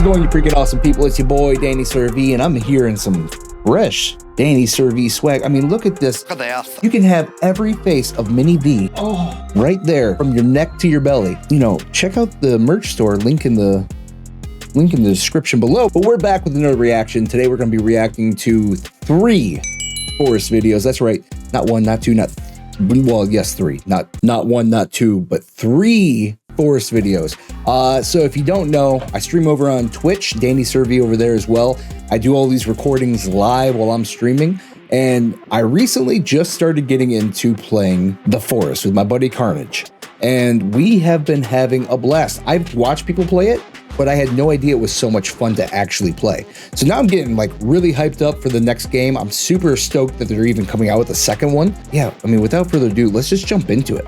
going, you freaking awesome people? It's your boy, Danny Survey, and I'm here in some fresh Danny Survey swag. I mean, look at this. You can have every face of Mini V right there from your neck to your belly. You know, check out the merch store, link in the description below. But we're back with another reaction. Today, we're going to be reacting to 3 Forest videos. That's right. Not 1, not 2, not... Well, yes, 3. Not 1, not 2, but 3 Forest videos. So if you don't know, I stream over on Twitch, Danny Survey over there as well. I do all these recordings live while I'm streaming, and I recently just started getting into playing The Forest with my buddy Carnage, and we have been having a blast. I've watched people play it, but I had no idea it was so much fun to actually play. So now I'm getting like really hyped up for the next game. I'm super stoked that they're even coming out with a second one. Yeah, I mean, without further ado, let's just jump into it.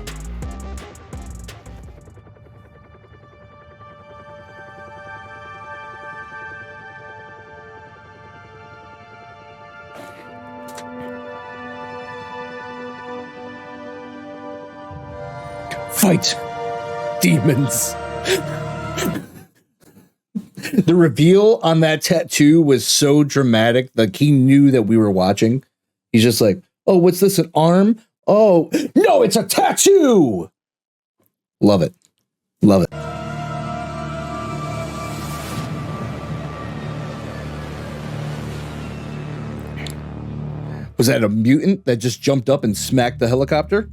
Fight demons. The reveal on that tattoo was so dramatic. Like, he knew that we were watching. He's just like, oh, what's this, an arm? Oh, no, it's a tattoo. Love it. Love it. Was that a mutant that just jumped up and smacked the helicopter?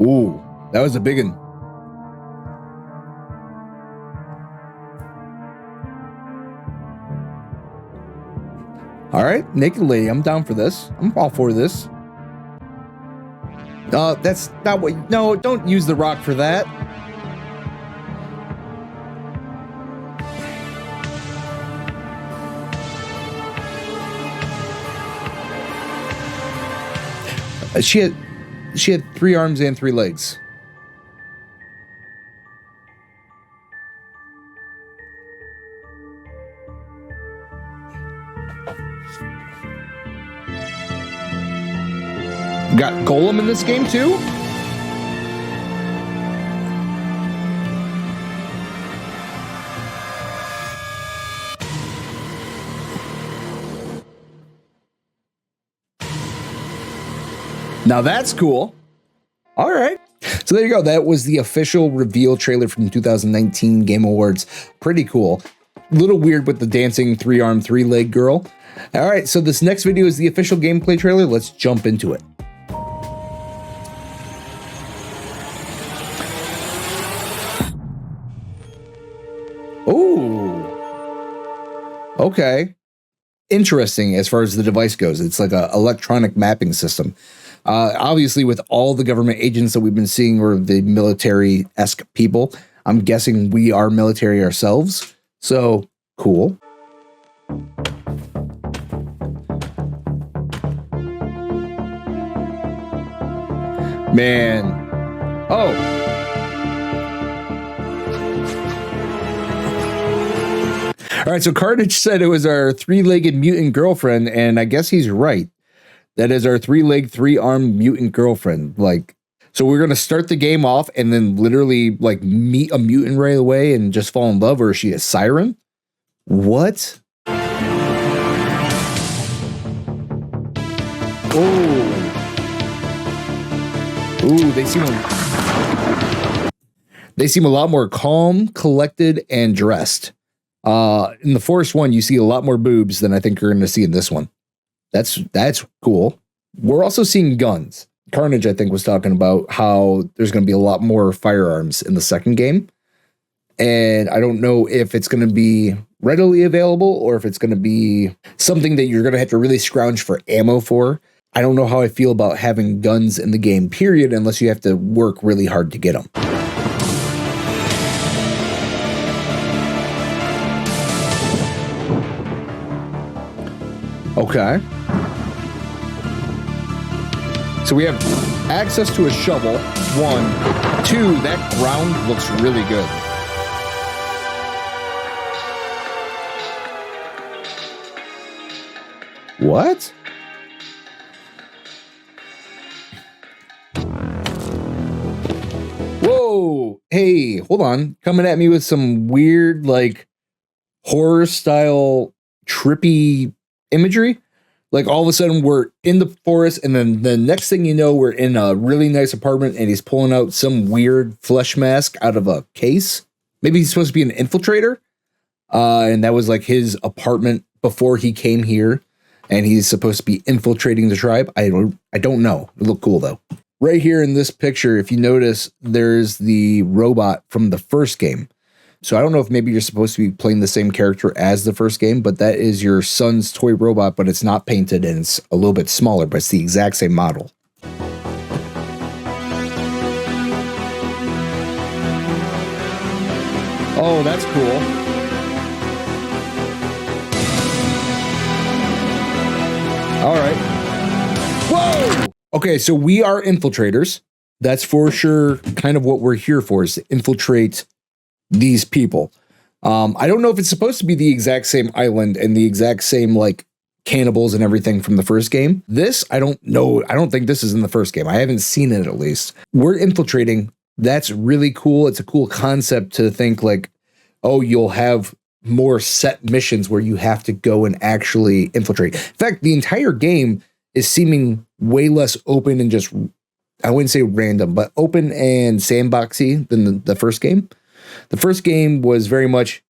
Ooh, that was a big one. All right, naked lady, I'm down for this. I'm all for this. That's not what, no, don't use the rock for that. She had 3 arms and 3 legs. Got Golem in this game too? Now that's cool. All right. So there you go. That was the official reveal trailer from 2019 Game Awards. Pretty cool. A little weird with the dancing 3-arm, 3-leg girl. All right. So this next video is the official gameplay trailer. Let's jump into it. Oh, okay. Interesting as far as the device goes. It's like an electronic mapping system. Obviously, with all the government agents that we've been seeing, or the military-esque people, I'm guessing we are military ourselves. So, cool. Man. Oh. All right, so Carnage said it was our 3-legged mutant girlfriend, and I guess he's right. That is our 3-legged, 3-armed mutant girlfriend. Like, so we're gonna start the game off and then literally like meet a mutant right away and just fall in love, or is she a siren? What? Oh. Ooh, they seem a lot more calm, collected, and dressed. In the Forest one, you see a lot more boobs than I think you're gonna see in this one. That's cool. We're also seeing guns. Carnage, I think, was talking about how there's going to be a lot more firearms in the second game. And I don't know if it's going to be readily available or if it's going to be something that you're going to have to really scrounge for ammo for. I don't know how I feel about having guns in the game, period, unless you have to work really hard to get them. Okay. So we have access to a shovel. 1, 2, that ground looks really good. What? whoa, hey, hold on. Coming at me with some weird, like, horror style, trippy imagery. Like, all of a sudden, we're in the forest, and then the next thing you know, we're in a really nice apartment, and he's pulling out some weird flesh mask out of a case. Maybe he's supposed to be an infiltrator, and that was like his apartment before he came here, and he's supposed to be infiltrating the tribe. I don't know. It looked cool though. Right here in this picture, if you notice, there's the robot from the first game. So I don't know if maybe you're supposed to be playing the same character as the first game, but that is your son's toy robot, but it's not painted and it's a little bit smaller, but it's the exact same model. Oh, that's cool. All right. Whoa! Okay, so we are infiltrators. That's for sure kind of what we're here for, is to infiltrate these people. I don't know if it's supposed to be the exact same island and the exact same like cannibals and everything from the first game. This, I don't know. I don't think this is in the first game. I haven't seen it at least. We're infiltrating. That's really cool. It's a cool concept to think like, oh, you'll have more set missions where you have to go and actually infiltrate. In fact, the entire game is seeming way less open and just, I wouldn't say random, but open and sandboxy than the first game. The first game was very much,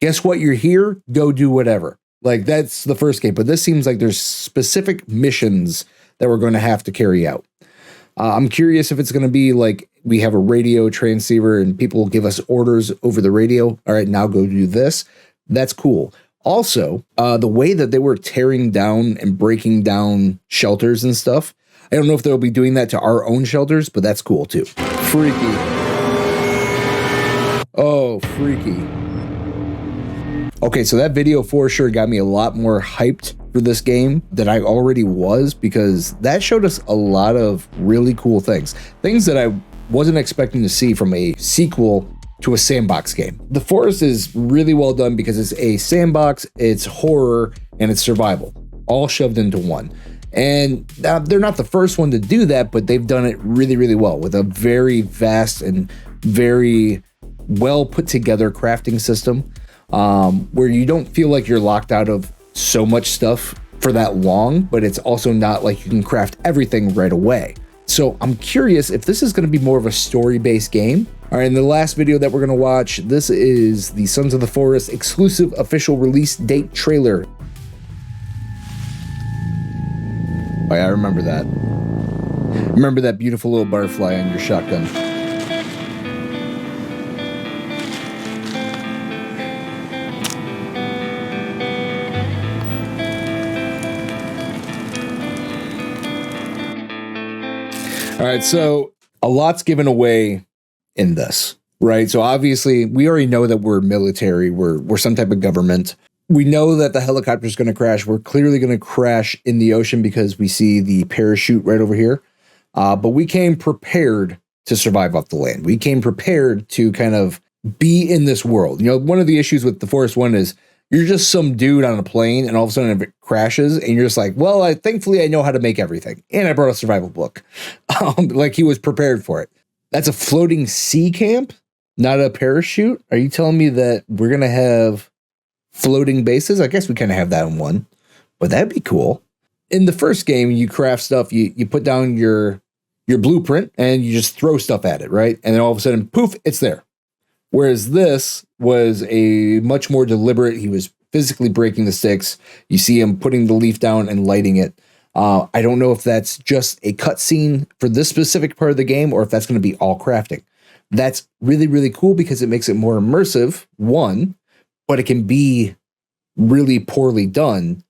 guess what, you're here, go do whatever. Like, that's the first game. But this seems like there's specific missions that we're going to have to carry out. I'm curious if it's going to be like we have a radio transceiver and people give us orders over the radio. All right, now go do this. That's cool. Also, the way that they were tearing down and breaking down shelters and stuff, I don't know if they'll be doing that to our own shelters, but that's cool too. Freaky. Oh, freaky. Okay, so that video for sure got me a lot more hyped for this game than I already was, because that showed us a lot of really cool things. Things that I wasn't expecting to see from a sequel to a sandbox game. The Forest is really well done because it's a sandbox, it's horror, and it's survival, all shoved into one. And they're not the first one to do that, but they've done it really, really well with a very vast and very well put together crafting system, where you don't feel like you're locked out of so much stuff for that long, but it's also not like you can craft everything right away. So I'm curious if this is going to be more of a story-based game. All right, in the last video that we're going to watch, this is the Sons of the Forest exclusive official release date trailer. Oh yeah, I remember that. Remember that beautiful little butterfly on your shotgun. All right, so a lot's given away in this, right? So obviously, we already know that we're military, we're some type of government. We know that the helicopter's going to crash. We're clearly going to crash in the ocean because we see the parachute right over here. But we came prepared to survive off the land. We came prepared to kind of be in this world. You know, one of the issues with the Forest 1 is you're just some dude on a plane and all of a sudden it crashes and you're just like, well, thankfully I know how to make everything. And I brought a survival book. Like he was prepared for it. That's a floating sea camp, not a parachute. Are you telling me that we're going to have floating bases? I guess we kind of have that in one, but that'd be cool. In the first game, you craft stuff, you put down your blueprint and you just throw stuff at it, right? And then all of a sudden, poof, it's there. Whereas this was a much more deliberate, he was physically breaking the sticks. You see him putting the leaf down and lighting it. I don't know if that's just a cutscene for this specific part of the game or if that's going to be all crafting. That's really, really cool because it makes it more immersive, one, but it can be really poorly done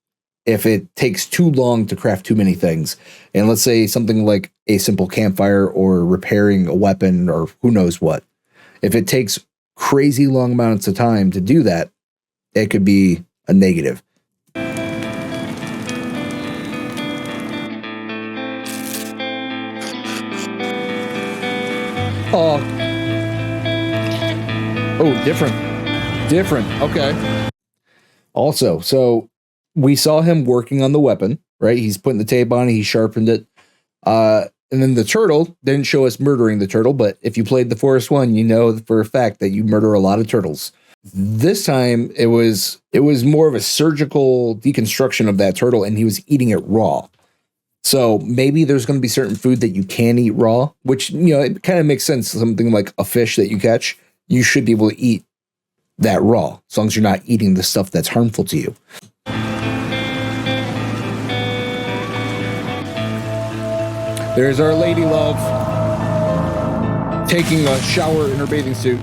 if it takes too long to craft too many things. And let's say something like a simple campfire or repairing a weapon or who knows what. If it takes crazy long amounts of time to do that, it could be a negative. Oh, different. Okay. Also, so we saw him working on the weapon, right? He's putting the tape on it. He sharpened it. And then the turtle didn't show us murdering the turtle, but if you played the Forest one, you know for a fact that you murder a lot of turtles. This time it was more of a surgical deconstruction of that turtle, and he was eating it raw. So maybe there's going to be certain food that you can eat raw, which, you know, it kind of makes sense. Something like a fish that you catch, you should be able to eat that raw, as long as you're not eating the stuff that's harmful to you. There's our lady love taking a shower in her bathing suit.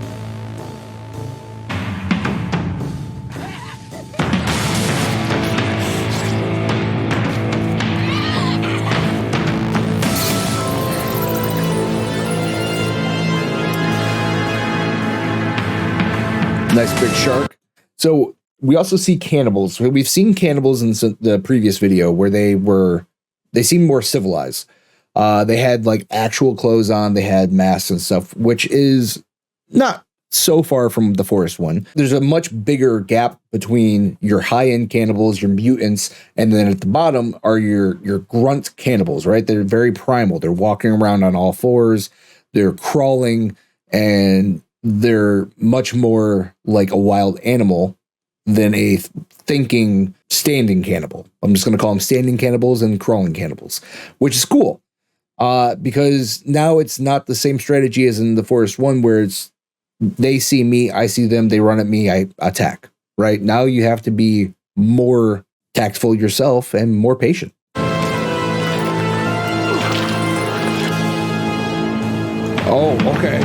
Nice big shark. So we also see cannibals. We've seen cannibals in the previous video where they seem more civilized. They had like actual clothes on, they had masks and stuff, which is not so far from the Forest one. There's a much bigger gap between your high-end cannibals, your mutants, and then at the bottom are your grunt cannibals, right? They're very primal. They're walking around on all fours, they're crawling, and they're much more like a wild animal than a thinking standing cannibal. I'm just going to call them standing cannibals and crawling cannibals, which is cool. Because now it's not the same strategy as in the Forest one where it's they see me, I see them, they run at me, I attack, right? Now you have to be more tactful yourself and more patient. Oh, okay.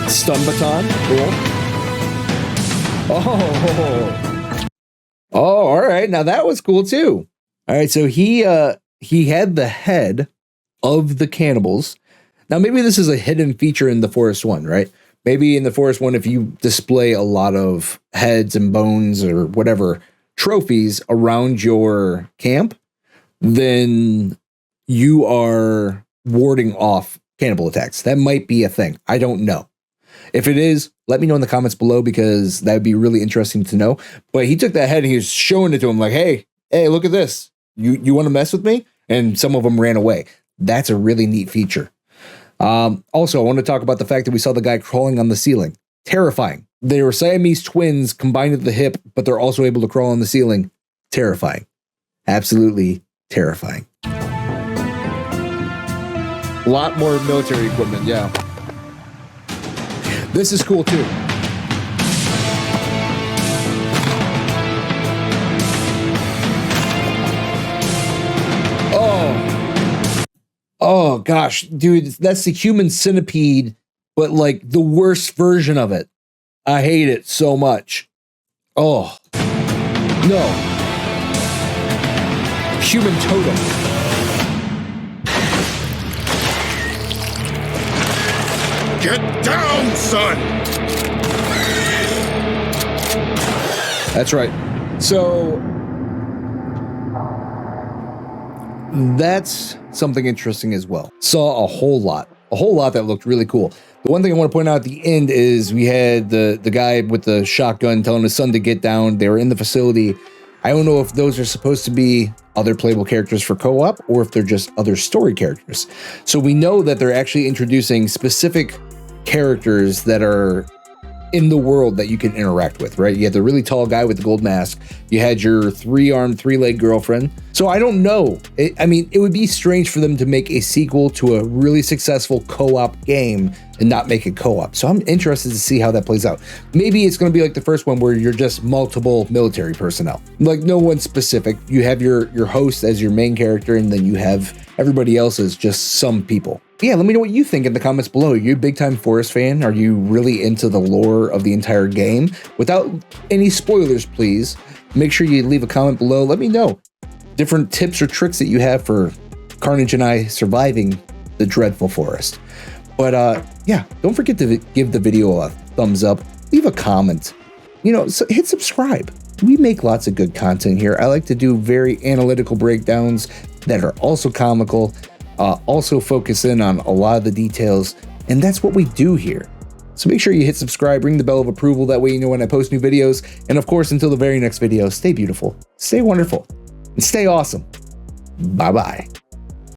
Stun baton, cool. Oh, all right. Now that was cool too. All right, so he had the head of the cannibals. Now maybe this is a hidden feature in the Forest one, right? Maybe in the Forest one, if you display a lot of heads and bones or whatever trophies around your camp, then you are warding off cannibal attacks. That might be a thing. I don't know. If it is, let me know in the comments below, because that would be really interesting to know. But he took that head and he was showing it to him like, hey, look at this. You want to mess with me? And some of them ran away. That's a really neat feature. Also, I want to talk about the fact that we saw the guy crawling on the ceiling. Terrifying. They were Siamese twins combined at the hip, but they're also able to crawl on the ceiling. Terrifying. Absolutely terrifying. A lot more military equipment, yeah. This is cool too. Oh gosh, dude, that's the human centipede, but like the worst version of it. I hate it so much. Oh, no. Human totem. Get down, son! That's right. So that's something interesting as well. Saw a whole lot that looked really cool. The one thing I want to point out at the end is we had the guy with the shotgun telling his son to get down. They were in the facility. I don't know if those are supposed to be other playable characters for co-op or if they're just other story characters. So we know that they're actually introducing specific characters that are in the world that you can interact with, right? You had the really tall guy with the gold mask. You had your three-armed, three-legged girlfriend. So I don't know. I mean, it would be strange for them to make a sequel to a really successful co-op game and not make it co-op. So I'm interested to see how that plays out. Maybe it's going to be like the first one where you're just multiple military personnel. Like no one specific. You have your host as your main character, and then you have everybody else as just some people. Yeah, let me know what you think in the comments below. Are you a big-time Forest fan? Are you really into the lore of the entire game? Without any spoilers, please, make sure you leave a comment below. Let me know different tips or tricks that you have for Carnage and I surviving the dreadful forest. But yeah, don't forget to give the video a thumbs up. Leave a comment. You know, hit subscribe. We make lots of good content here. I like to do very analytical breakdowns that are also comical. Also focus in on a lot of the details, and that's what we do here. So make sure you hit subscribe, ring the bell of approval. That way you know when I post new videos. And of course, until the very next video, stay beautiful, stay wonderful, and stay awesome. Bye-bye.